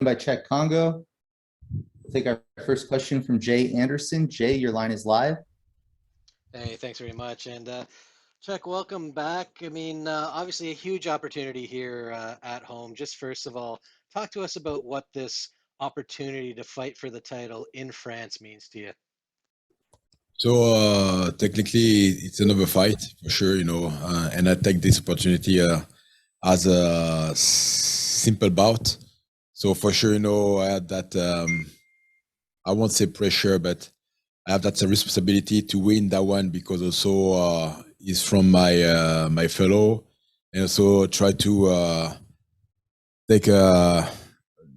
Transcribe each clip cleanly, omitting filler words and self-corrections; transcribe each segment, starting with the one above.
by Cheick Kongo. We'll take our first question from Jay Anderson. Jay, your line is live. Hey, thanks very much. And Chuck, welcome back. I mean, obviously a huge opportunity here at home. Just first of all, talk to us about what this opportunity to fight for the title in France means to you. So technically, it's another fight for sure, and I take this opportunity as a simple bout. So for sure, I had that. I won't say pressure, but I have that responsibility to win that one because also it's from my fellow, and also try to take a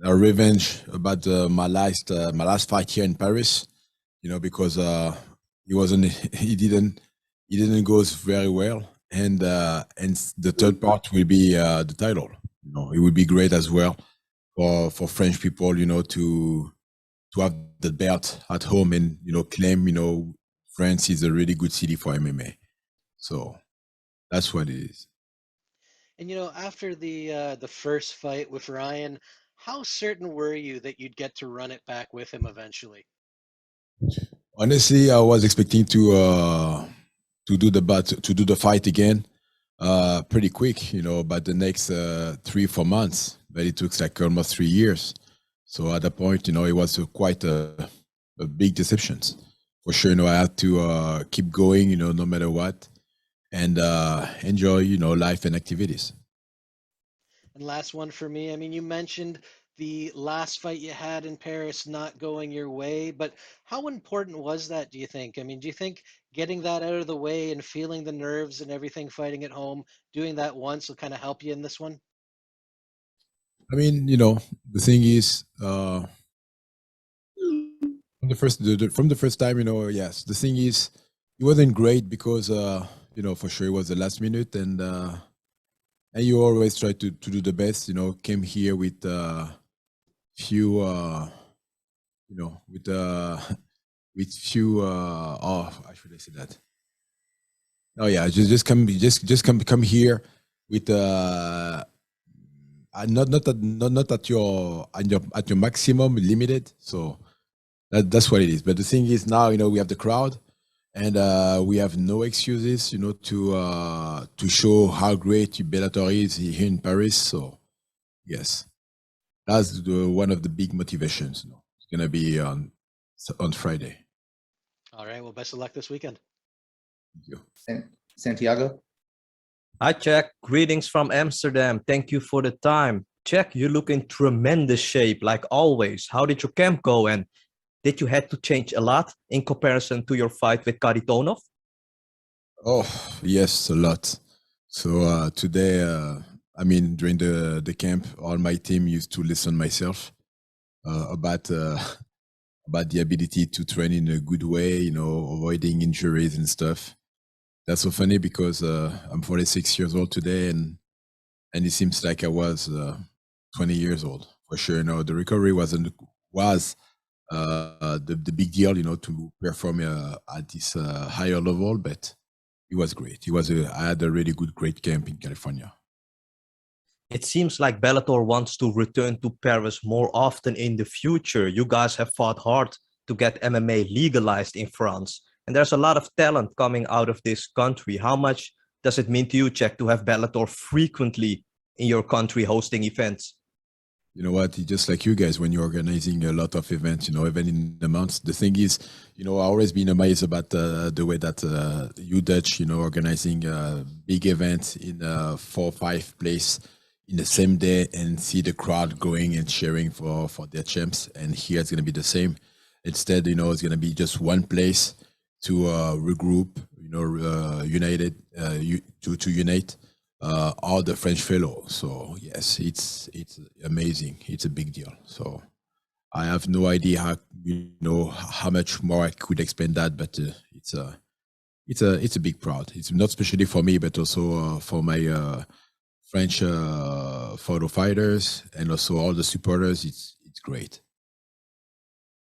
revenge about my last fight here in Paris. Because he wasn't he didn't go very well, and the third part will be the title. It would be great as well for French people, to have the belt at home and claim France is a really good city for MMA. So that's what it is. And after the first fight with Ryan, how certain were you that you'd get to run it back with him eventually? Honestly, I was expecting to do the fight again pretty quick, but the next 3-4 months. But it took like almost 3 years. So at that point, it was quite a big deception. For sure, I had to keep going, no matter what, and enjoy, life and activities. And last one for me. I mean, you mentioned the last fight you had in Paris not going your way, but how important was that, do you think? I mean, do you think getting that out of the way and feeling the nerves and everything fighting at home, doing that once will kind of help you in this one? I mean, the thing is, from the first time, yes, the thing is, it wasn't great because, for sure it was the last minute, and you always try to do the best. Came here with few, with with few. How should I say that? Oh yeah, just come here with not at your maximum limited. So that's what it is. But the thing is now, we have the crowd, and we have no excuses, to show how great Bellator is here in Paris. So yes, that's one of the big motivations. It's gonna be on Friday. All right. Well, best of luck this weekend. Thank you. Santiago. Hi, Jack. Greetings from Amsterdam. Thank you for the time. Jack, you look in tremendous shape, like always. How did your camp go? And did you have to change a lot in comparison to your fight with Karitonov? Oh, yes, a lot. So today, during the camp, all my team used to listen myself about the ability to train in a good way, avoiding injuries and stuff. That's so funny because I'm 46 years old today, and it seems like I was 20 years old for sure. The recovery was the big deal, to perform at this higher level, but it was great. I had a really great camp in California. It seems like Bellator wants to return to Paris more often in the future. You guys have fought hard to get MMA legalized in France. And there's a lot of talent coming out of this country. How much does it mean to you, Cheick, to have Bellator frequently in your country hosting events? You know what? Just like you guys, when you're organizing a lot of events, even in the months, the thing is, I always been amazed about the way that you Dutch, organizing big events in 4 or 5 places in the same day and see the crowd going and cheering for their champs. And here it's going to be the same. Instead, it's going to be just one place to regroup, united, to unite all the French fellows. So yes, it's amazing. It's a big deal. So I have no idea how much more I could explain that, but it's a big proud. It's not especially for me, but also for my French photo fighters and also all the supporters. It's great.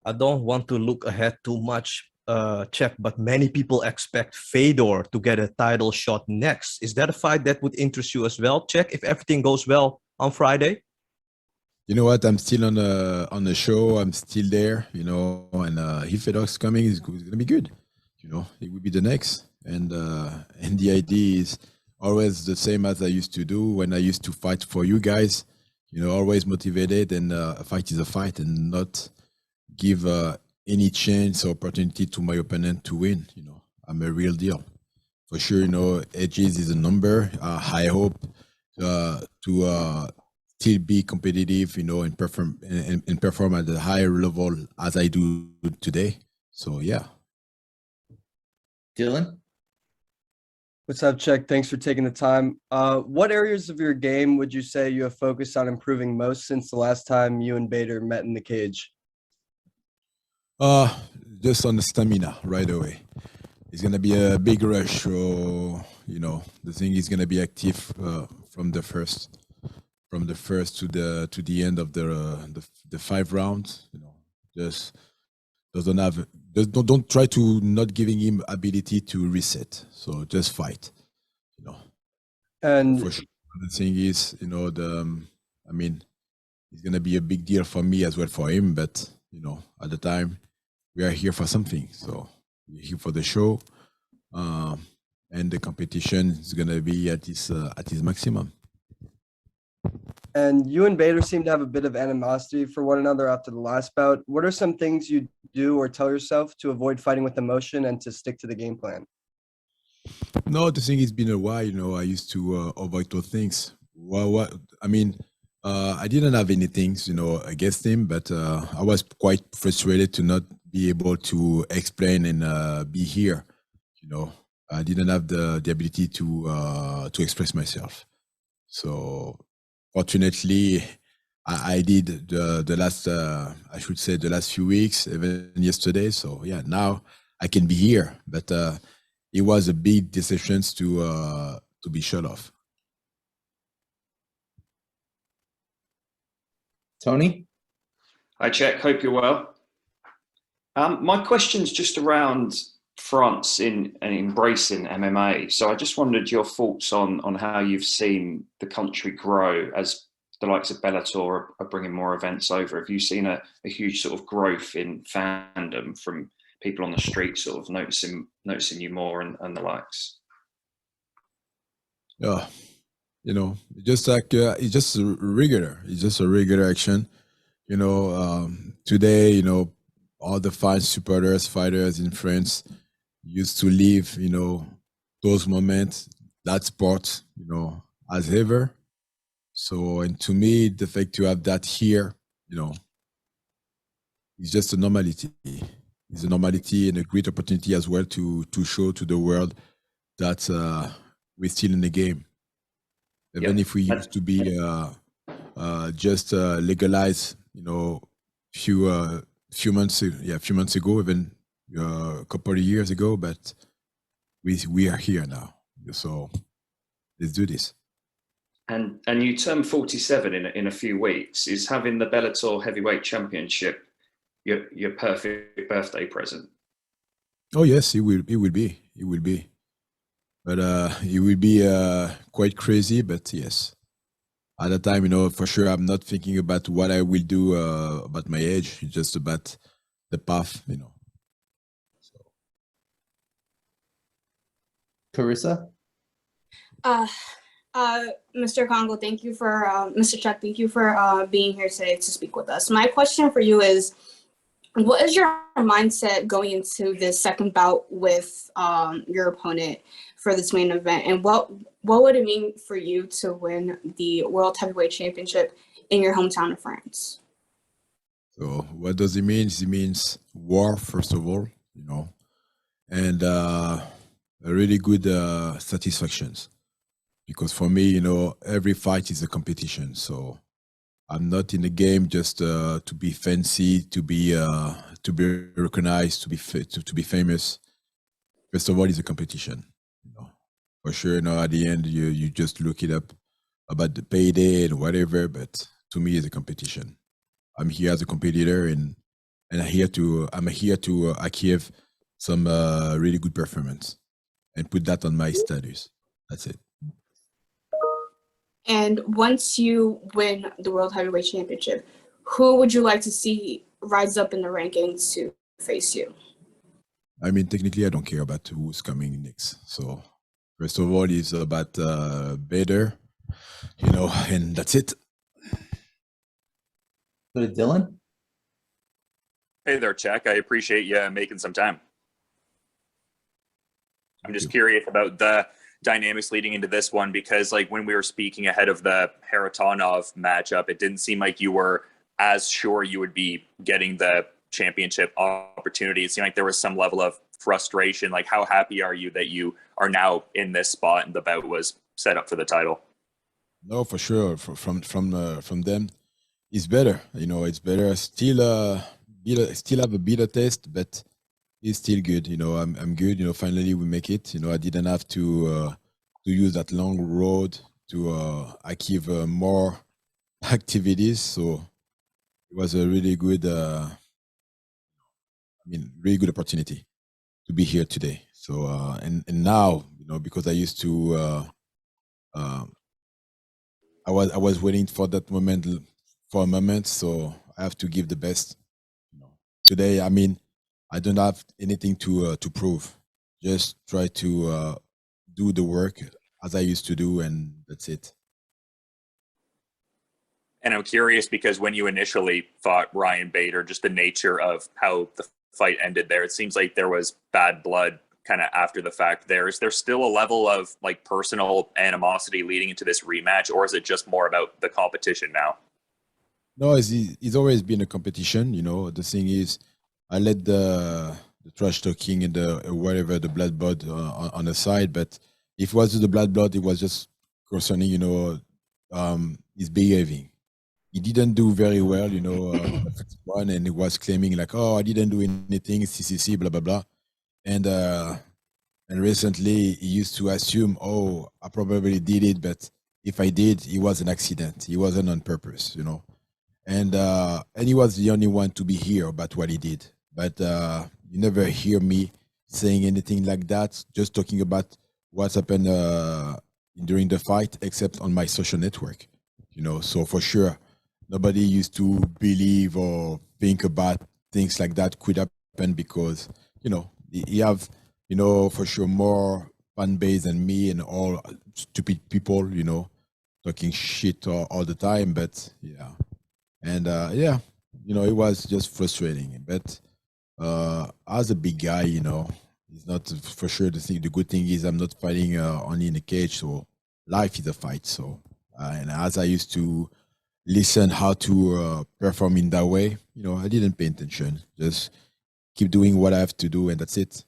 I don't want to look ahead too much, Cheick, but many people expect Fedor to get a title shot next. Is that a fight that would interest you as well, Cheick, if everything goes well on Friday? You know what? I'm still on the show. I'm still there. You know, and if Fedor's coming, it's gonna be good. You know, it will be the next. And the idea is always the same as I used to do when I used to fight for you guys. You know, always motivated, and a fight is a fight, and not give any chance or opportunity to my opponent to win. You know, I'm a real deal. For sure, you know, edges is a number. I hope to still be competitive, you know, and perform at a higher level as I do today. So yeah. Dylan? What's up, Cheick? Thanks for taking the time. What areas of your game would you say you have focused on improving most since the last time you and Bader met in the cage? Just on the stamina right away. It's gonna be a big rush, so you know the thing is gonna be active from the first to the end of the 5 rounds. You know, just doesn't have don't try to not giving him ability to reset. So just fight. You know, And for sure. The thing is, you know, I mean, it's gonna be a big deal for me as well for him. But you know, at the time, we are here for something. So we're here for the show, and the competition is gonna be at its maximum. and you and Bader seem to have a bit of animosity for one another after the last bout. What are some things you do or tell yourself to avoid fighting with emotion and to stick to the game plan? No, the thing it's been a while. You know, I used to avoid those things. Well, what I mean, I didn't have any things, you know, against him, but I was quite frustrated to not be able to explain and be here. You know, I didn't have the ability to express myself. So, fortunately, I did the last, I should say, the last few weeks, even yesterday. So yeah, now I can be here, but it was a big decision to be shut off. Tony? Hi, Cheick. Hope you're well. My question's just around France in and embracing MMA. So I just wondered your thoughts on how you've seen the country grow as the likes of Bellator are bringing more events over. Have you seen a huge sort of growth in fandom from people on the street, sort of noticing you more and the likes? Yeah, you know, just like it's just a regular. It's just a regular action. You know, today, you know, all the fine supporters, fighters in France used to live, you know, those moments, that sport, you know, as ever. So, and to me, the fact to have that here, you know, is just a normality. It's a normality and a great opportunity as well to show to the world that we're still in the game. Even if we used to be just legalized, you know, few months ago, even a couple of years ago, but we are here now. So let's do this. And you turn 47 in a few weeks. Is having the Bellator Heavyweight Championship your perfect birthday present? Oh yes, it will be. But it will be quite crazy, but yes. At the time, you know, for sure, I'm not thinking about what I will do about my age. It's just about the path, you know. So. Carissa? Mr. Kongo, thank you for Mr. Cheick, thank you for being here today to speak with us. My question for you is, what is your mindset going into this second bout with your opponent for this main event, and what would it mean for you to win the World Heavyweight Championship in your hometown of France? So what does it mean? It means war, first of all, you know, and a really good satisfactions. Because for me, you know, every fight is a competition. So I'm not in the game just to be fancy, to be recognized, to be famous. First of all, it's a competition. You know, for sure. You know, at the end, you just look it up about the payday and whatever. But to me, it's a competition. I'm here as a competitor, and I'm here to achieve some really good performance and put that on my status. That's it. And once you win the World Heavyweight Championship, who would you like to see rise up in the rankings to face you? I mean, technically, I don't care about who's coming next. So, first of all, it's about Bader, and that's it. Go to Dylan. Hey there, Cheick. I appreciate you making some time. I'm just you. curious about the dynamics leading into this one because, like, when we were speaking ahead of the Haratonov matchup, it didn't seem like you were as sure you would be getting the championship opportunity. It seemed like there was some level of frustration. Like, how happy are you that you are now in this spot and the bout was set up for the title? No, for sure. From them, it's better. It's better. Still have a bitter taste, but it's still good. I'm good. Finally we make it. I didn't have to use that long road to achieve more activities. So it was a really good, really good opportunity to be here today. So and now, because I used to, I was waiting for that moment for a moment. So I have to give the best. Today, I don't have anything to prove. Just try to do the work as I used to do, and that's it. And I'm curious because when you initially fought Ryan Bader, just the nature of how the fight ended there, it seems like there was bad blood kind of after the fact there. Is there still a level of like personal animosity leading into this rematch, or is it just more about the competition now? No, it's always been a competition. The thing is, I let the trash talking and the whatever the blood blood on the side, but if it was the blood blood, it was just concerning his behaving. He didn't do very well, on the first one, and he was claiming like, "Oh, I didn't do anything, CCC, blah blah blah," and recently he used to assume, "Oh, I probably did it, but if I did, it was an accident. It wasn't on purpose," and he was the only one to be here about what he did. But you never hear me saying anything like that, just talking about what's happened during the fight, except on my social network. So for sure, nobody used to believe or think about things like that could happen because he have for sure more fan base than me and all stupid people talking shit all the time. But yeah, and it was just frustrating. But as a big guy, it's not for sure the thing. The good thing is I'm not fighting only in the cage, so life is a fight. So and as I used to listen how to perform in that way, I didn't pay attention. Just keep doing what I have to do, and that's it.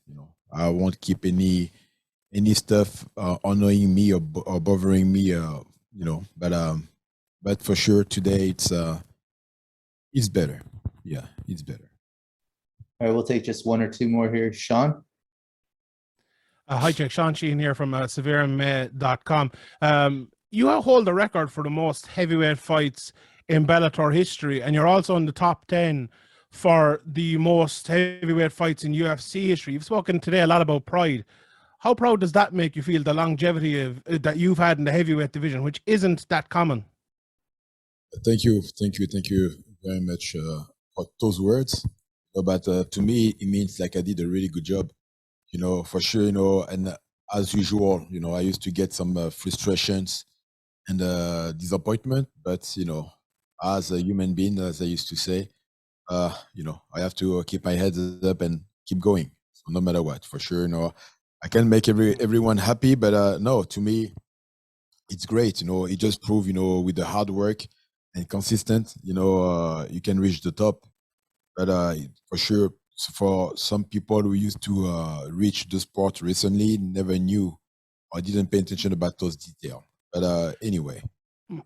I won't keep any stuff annoying me or bothering me. But for sure today it's better. Yeah, it's better. All right, we'll take just one or two more here. Sean? Hi, Cheick. Sean Sheehan here from severemma.com. You hold the record for the most heavyweight fights in Bellator history, and you're also in the top 10 for the most heavyweight fights in UFC history. You've spoken today a lot about pride. How proud does that make you feel, the longevity of that you've had in the heavyweight division, which isn't that common? Thank you very much for those words. But to me, it means like I did a really good job. For sure. And as usual, I used to get some frustrations and disappointment. But as a human being, as I used to say, I have to keep my head up and keep going. So no matter what, for sure. I can make everyone happy, but no, to me, it's great. It just proves, with the hard work and consistent, you can reach the top. But for sure, for some people who used to reach the sport recently, never knew or didn't pay attention about those details. But anyway,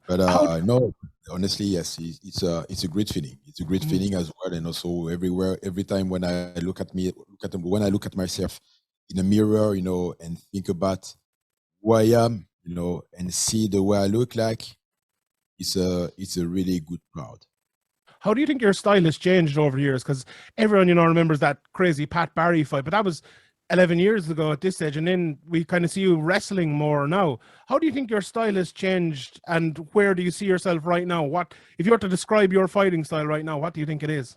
but no, honestly, yes, it's a great feeling. It's a great feeling as well, and also every time when I look at when I look at myself in the mirror, and think about who I am, and see the way I look like, it's a really good proud. How do you think your style has changed over the years? Because everyone, remembers that crazy Pat Barry fight, but that was 11 years ago at this stage, and then we kind of see you wrestling more now. How do you think your style has changed, and where do you see yourself right now? What, if you were to describe your fighting style right now, what do you think it is?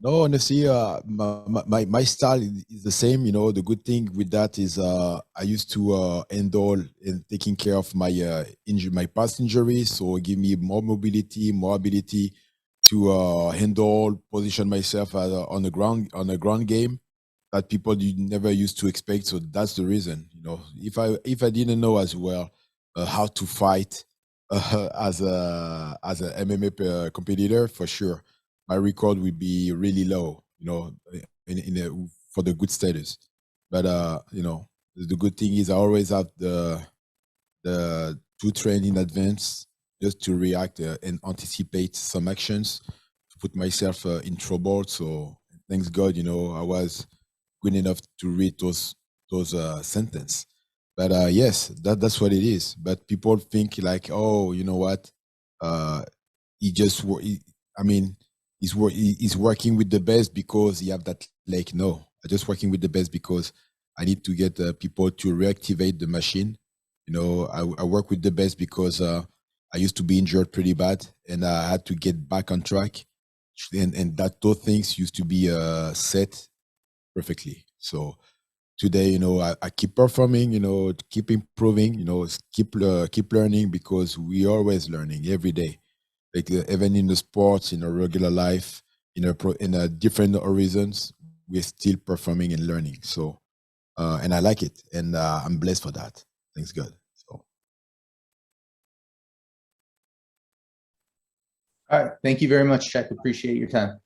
No, honestly, my style is the same. You know, the good thing with that is I used to handle and taking care of my my past injuries, so it give me more mobility, more ability to handle, position myself on the ground game that people you never used to expect. So that's the reason. You know, if I didn't know as well how to fight as a MMA competitor, for sure my record would be really low, you know, for the good status. But you know, the good thing is I always have the to train in advance just to react and anticipate some actions to put myself in trouble. So thanks God, you know, I was good enough to read those sentence. But yes, that's what it is. But people think like, oh, you know what? Uh, he just I mean he's working with the best because he have that like no, I just working with the best because I need to get people to reactivate the machine. You know, I work with the best because I used to be injured pretty bad and I had to get back on track, and that those things used to be set perfectly. So today, you know, I keep performing, you know, keep improving, you know, keep learning because we always learning every day, like even in the sports, in a regular life, in a different horizons, we're still performing and learning. So and I like it, and I'm blessed for that. Thanks God. So All right. Thank you very much, Cheick. Appreciate your time.